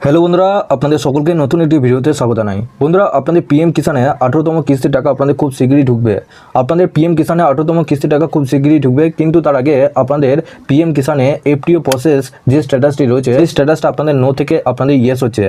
Hello বন্ধুরা, আপনাদের সকলকে নতুন একটি ভিডিওতে স্বাগত জানাই। বন্ধুরা, আপনাদের পিএম কিষানে 18তম কিস্তির টাকা আপনাদের খুব শীঘ্রই ঢুকবে। আপনাদের পিএম কিষানে 18তম কিস্তির টাকা খুব শীঘ্রই ঢুকবে, কিন্তু তার আগে আপনাদের পিএম কিষানে এফটিও প্রসেস যে স্ট্যাটাসটি রয়েছে সেই স্ট্যাটাসটা আপনাদের নো থেকে আপনাদের ইয়েস হচ্ছে।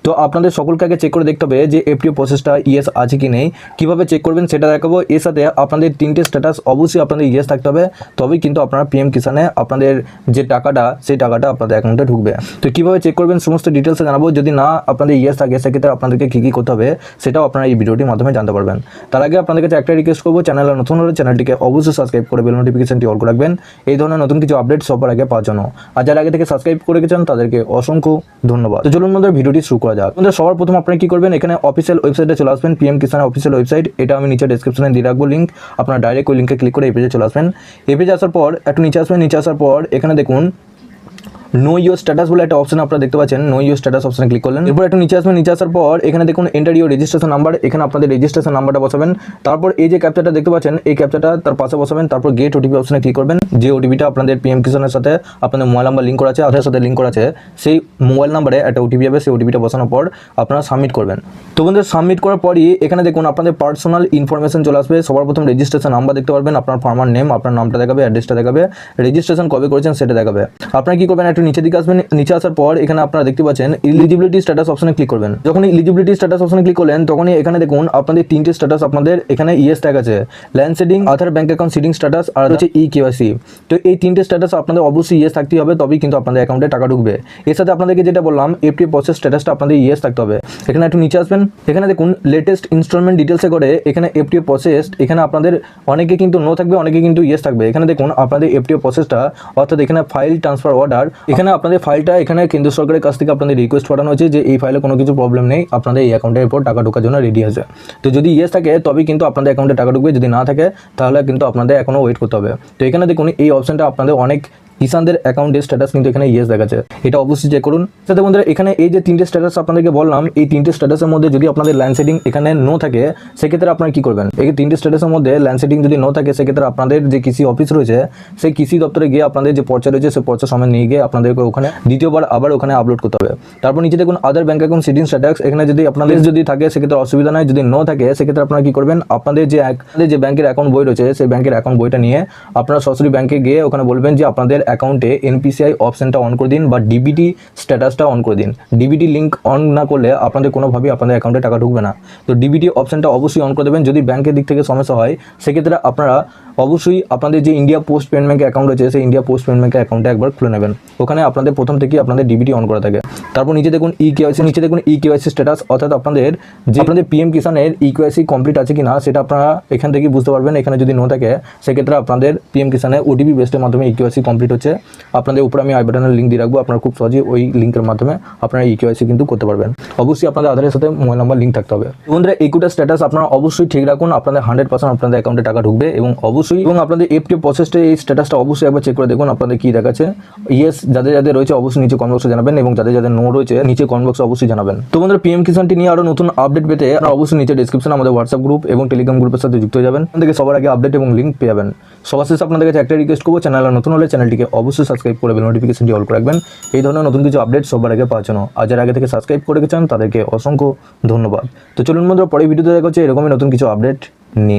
তো আপনাদের সকলকে আগে চেক করে দেখতে হবে যে এফটিও প্রসেসটা ইয়েস আছে কি নেই। কীভাবে চেক করবেন সেটা দেখাবো। এর সাথে আপনাদের 3টে স্ট্যাটাস অবশ্যই আপনাদের ইয়েস থাকতে হবে, তবেই কিন্তু আপনারা পিএম কিষানে আপনাদের যে টাকাটা সেই টাকাটা আপনাদের অ্যাকাউন্টে ঢুকবে। তো কীভাবে চেক করবেন সমস্ত ডিটেলস জানাবো। যদি না আপনাদের ইয়েস থাকে সেক্ষেত্রে আপনাদেরকে কী করতে হবে সেটাও আপনারা এই ভিডিওটির মাধ্যমে জানতে পারবেন। তার আগে আপনাদের কাছে একটা রিকোয়েস্ট করবো, চ্যানেলে নতুন হলে চ্যানেলটিকে অবশ্যই সাবস্ক্রাইব করে বেল নোটিফিকেশনটি অল করে রাখবেন এই ধরনের নতুন কিছু আপডেট সবার আগে পাওয়ার জন্য। আর যারা আগে থেকে সাবস্ক্রাইব করে গেছেন তাদেরকে অসংখ্য ধন্যবাদ। তো চলুন আমাদের ভিডিওটি শুরু করা যাক। আমাদের সবার প্রথম আপনারা কী করবেন, এখানে অফিসিয়াল ওয়েবসাইটে চলে আসবেন। পিএম কিষানের অফিসিয়াল ওয়েবসাইট, এটা আমি নিচে ডেসক্রিপশনে দিয়ে রাখবো লিঙ্ক। আপনারা ডাইরেক্ট ওই লিঙ্কে ক্লিক করে এই পেজে চলে আসবেন। এই পেজে আসার পর একটু নিচে আসবেন। নিচে আসার পর এখানে দেখুন নো ইউর স্ট্যাটাস বলে একটা অপশন আপনারা দেখতে পাচ্ছেন। নো ইউর স্ট্যাটাস অপশনে ক্লিক করলেন। এরপর একটু নিচে আসবেন। নিচে আসার পর এখানে দেখুন এন্টার ইউর রেজিস্ট্রেশন নাম্বার। এখানে আপনাদের রেজিস্ট্রেশন নাম্বারটা বসাবেন। তারপর এই যে ক্যাপচারটা দেখতে পাচ্ছেন এই ক্যাপচারটা তার পাশে বসাবেন। তারপর গেট ওটিপি অপশনে ক্লিক করবেন। যে ওটিপিটা আপনাদের পিএম কিষানের সাথে আপনাদের মোবাইল নাম্বার লিঙ্ক করা আছে, আধারের সাথে লিঙ্ক করা আছে, সেই মোবাইল নাম্বারে একটা ওটিপি যাবে। সেই ওটিপিটা বসানোর পর আপনারা সাবমিট করবেন। তো বন্ধুরা, সাবমিট করার পরই এখানে দেখুন আপনাদের পার্সোনাল ইনফরমেশন চলে আসবে। সবার প্রথম রেজিস্ট্রেশন নাম্বার দেখতে পারবেন, আপনার ফার্মার নেম, আপনার নামটা দেখাবে, অ্যাড্রেসটা দেখাবে, রেজিস্ট্রেশন কবে করেছেন সেটা দেখাবে। আপনারা কি করবেন, একটু নিচের দিকে আসবেন। নিচে আসার পর এখানে আপনারা দেখতে পাচ্ছেন এলিজিবিলিটি স্ট্যাটাস অপশনে ক্লিক করবেন। যখন এলিজিবিলিটি স্ট্যাটাস অপশনে ক্লিক করলেন তখনই এখানে দেখুন আপনাদের 3টে স্ট্যাটাস আপনাদের এখানে ইয়েস ট্যাগ আছে। ল্যান্ড সিডিং, আধার ব্যাংক অ্যাকাউন্ট সিডিং স্ট্যাটাস, আর হচ্ছে ইকেওয়াইসি। তো এই 3টে স্ট্যাটাস আপনাদের অবশ্যই ইয়েস থাকতে হবে, তবেই কিন্তু আপনাদের অ্যাকাউন্টে টাকা ঢুকবে। এর সাথে আপনাদেরকে যেটা বললাম এফটিও প্রসেস স্ট্যাটাসটা আপনাদের ইয়েস থাকতে হবে। এখানে একটু নিচে আসবেন। এখানে দেখুন লেটেস্ট ইনস্টলমেন্ট ডিটেলসে করে এখানে এফটিও প্রসেস, এখানে আপনাদের অনেকে কিন্তু নো থাকবে, অনেকে কিন্তু ইয়েস থাকবে। এখানে দেখুন আপনাদের এফটিও প্রসেসটা, অর্থাৎ এখানে ফাইল ট্রান্সফার অর্ডার, এখানে আপনাদের ফাইলটা এখানে কেন্দ্র সরকারের কাছ থেকে আপনাদের রিকোয়েস্ট পাঠানো হয়েছে যে এই ফাইলে কোনো কিছু প্রবলেম নেই, আপনাদের এই অ্যাকাউন্টের উপর টাকা ঢোকার জন্য রেডি আছে। তো যদি ইয়েস থাকে তবেই কিন্তু আপনাদের অ্যাকাউন্টে টাকা ঢুকবে, যদি না থাকে তাহলে কিন্তু আপনাদের এখনও ওয়েট করতে হবে। তো এখানে দেখুন এই অপশনটা আপনাদের অনেক কিষানদের অ্যাকাউন্টের স্ট্যাটাস কিন্তু এখানে ইয়েস দেখাচ্ছে, এটা অবশ্যই চেক করুন। সাথে বন্ধুরা এখানে এই যে 3টে স্ট্যাটাস আপনাদেরকে বললাম, এই 3টে স্ট্যাটাসের মধ্যে যদি আপনাদের ল্যান্ড সেটিং এখানে নো থাকে সেক্ষেত্রে আপনারা কী করবেন, এই 3টে স্ট্যাটাসের মধ্যে ল্যান্ড সেটিং যদি নো থাকে সেক্ষেত্রে আপনাদের যে কৃষি অফিস রয়েছে সেই কৃষি দপ্তরে গিয়ে আপনাদের যে পর্চা রয়েছে সেই পর্চা সময় নিয়ে গিয়ে আপনাদেরকে ওখানে দ্বিতীয়বার আবার ওখানে আপলোড করতে হবে। তারপর নিচে দেখুন আদার ব্যাংক অ্যাকাউন্ট সিডিং স্ট্যাটাস, এখানে যদি আপনাদের যদি থাকে সেক্ষেত্রে অসুবিধা নয়, যদি নো থাকে সেক্ষেত্রে আপনারা কী করবেন, আপনাদের যে ব্যাংকের অ্যাকাউন্ট বই রয়েছে সেই ব্যাংকের অ্যাকাউন্ট বইটা নিয়ে আপনারা সরাসরি ব্যাংকে গিয়ে ওখানে বলবেন যে আপনাদের অ্যাকাউন্টে এনপিসিআই অপশনটা অন করে দিন বা ডিবিটি স্ট্যাটাসটা অন করে দিন। ডিবিটি লিঙ্ক অন না করলে আপনাদের কোনোভাবেই আপনাদের অ্যাকাউন্টে টাকা ঢুকবে না। তো ডিবিটি অপশনটা অবশ্যই অন করে দেবেন। যদি ব্যাংকের দিক থেকে সমস্যা হয় সেক্ষেত্রে আপনারা অবশ্যই আপনাদের যে India post payment bank account রয়েছে সেই ইন্ডিয়া পোস্ট পেমেন্ট ব্যাঙ্কের অ্যাকাউন্টে একবার খুলে নেবেন। ওখানে আপনাদের প্রথম থেকেই আপনাদের ডিবিটি অন করা থাকে। তারপর নিচে দেখুন ইকেওয়াইসি, নিচে দেখুন ইকেওয়াইসি স্ট্যাটাস, অর্থাৎ আপনাদের যে আপনাদের পিএম কিষানের ইকেওয়াইসি কমপ্লিট আছে কি না সেটা আপনারা এখান থেকেই বুঝতে পারবেন। এখানে যদি নো থাকে সেক্ষেত্রে আপনাদের পিএম কিষানের ওটিপি বেসের মাধ্যমে ইকেওয়াইসি কমপ্লিট হচ্ছে। আপনাদের উপরে আমি আই বাটনের লিঙ্ক দিয়ে রাখবো, আপনারা খুব সহজেই ওই লিঙ্কের মাধ্যমে আপনারা ইকেওয়াইসি কিন্তু করতে পারবেন। অবশ্যই আপনাদের আধারের সাথে মোবাইল নাম্বার লিঙ্ক থাকতে হবে। বন্ধুরা এই কোটা স্ট্যাটাস আপনারা অবশ্যই ঠিক রাখুন, আপনাদের 100% আপনাদের অ্যাকাউন্টে টাকা ঢুকবে। এবং অবশ্যই আপনাদের এফটিও প্রসেসটা এই স্ট্যাটাসটা অবশ্যই একবার চেক করে দেখুন আপনাদের কী দেখাচ্ছে। ইয়েস যাদের যাদের রয়েছে অবশ্যই নিচে কমেন্ট বক্সে জানাবেন, এবং যাদের যাদের নো রয়েছে নিচে কমেন্ট বক্সে অবশ্যই জানাবেন। তো বন্ধুরা পিএম কিষানটি নিয়ে আরও নতুন আপডেট পেতে আপনারা অবশ্যই নিচে ডিসক্রিপশনে আমাদের হোয়াটসঅ্যাপ গ্রুপ এবং টেলিগ্রাম গ্রুপের সাথে যুক্ত হয়ে যাবেন। এখান থেকে সবার আগে আপডেট এবং লিঙ্ক পেয়ে যাবেন। সবার শেষে আপনাদের কাছে একটা রিকোয়েস্ট করবো, চ্যানেলে নতুন হলে চ্যানেলটিকে অবশ্যই সাবস্ক্রাইব করে বেল নোটিফিকেশনটি অল করে রাখবেন এই ধরনের নতুন কিছু আপডেট সবার আগে পাওয়ার জন্য। আর যারা আগে থেকে সাবস্ক্রাইব করে গেছেন তাদেরকে অসংখ্য ধন্যবাদ। তো চলুন বন্ধুরা পরের ভিডিওতে দেখা হচ্ছে এরকমই নতুন কিছু আপডেট নিয়ে।